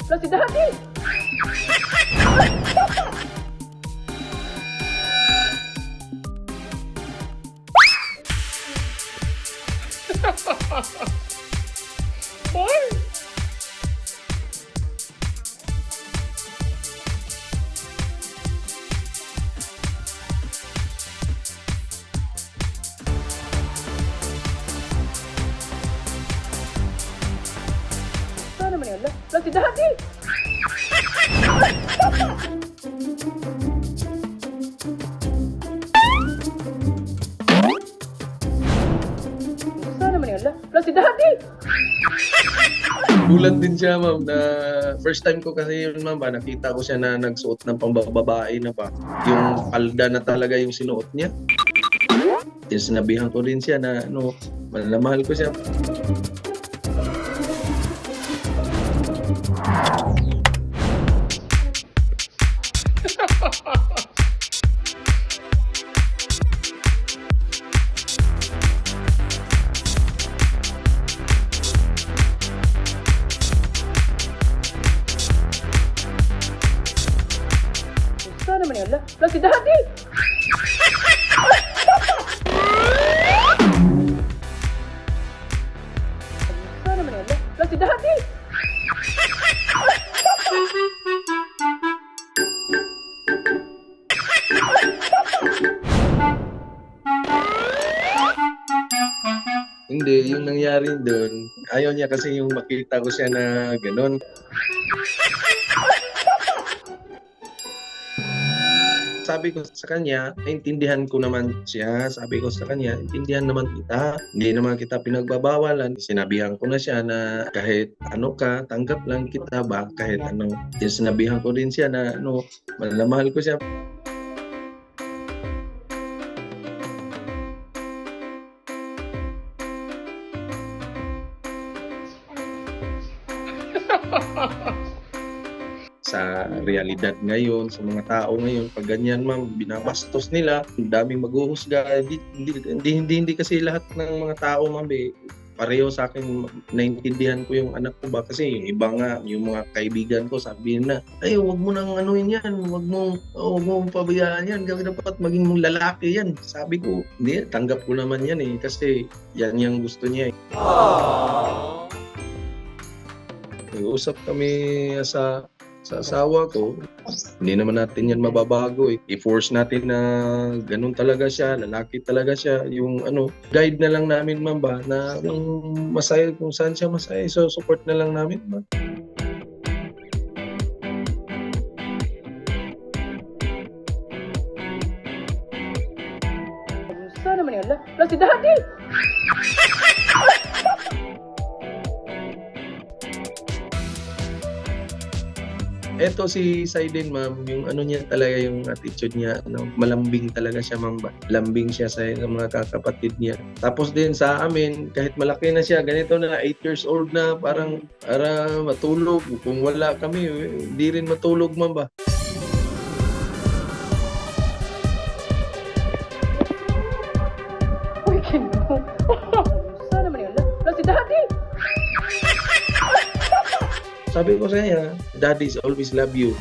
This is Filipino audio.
Lo si Daddy! Boy! Saan naman yun? Lo si Daddy! Saan naman yun? Lo si Daddy! Gulat din siya, ma'am, na first time ko kasi yun, ma'am, nakita ko siya na nagsuot ng pambababae na pa. Yung palda na talaga yung sinuot niya. Sinabihan ko din siya na mahal na mahal ko siya. Saan naman yun? Lo si Daddy! Saan naman yun? Lo si Daddy! Hindi, yung nangyari doon, ayaw niya kasi yung makita ko siya na gano'n. Sabi ko sa kanya, naintindihan ko naman siya. Sabi ko sa kanya, intindihan naman kita. Hindi naman kita pinagbabawalan. Sinabihan ko na siya na kahit ano ka, tanggap lang kita ba? Kahit ano. Sinabihan ko din siya na mahal na mahal ko siya. Sa realidad ngayon, sa mga tao ngayon, pag ganyan, ma'am, binabastos nila, ang daming maghuhusga. Hindi kasi lahat ng mga tao, ma'am, pareho sa akin, naintindihan ko yung anak ko ba, kasi yung iba nga, yung mga kaibigan ko, sabihin na, ay, wag mo nang anuin yan, wag mo pabayaan yan, dapat maging mong lalaki yan. Sabi ko, hindi, tanggap ko naman yan kasi yan yung gusto niya. Nag-uusap kami sa asawa ko, hindi naman natin yan mababago. I-force natin na ganun talaga siya, lalaki talaga siya. Yung guide na lang namin, ma'am, ba, na yung masaya, kung saan siya masaya, so support na lang namin, ma'am. Saan naman yun? Lo si Daddy! Eto si Saiden, ma'am, yung niya talaga, yung attitude niya, malambing talaga siya, ma'am, ba. Lambing siya sa mga kakapatid niya. Tapos din sa amin, kahit malaki na siya, ganito na, 8 years old na, parang para matulog. Kung wala kami, hindi rin matulog, ma'am, ba. Uy, kino. Saan naman yun? Lo si Daddy! Sabi ko sa kanya, daddies always love you.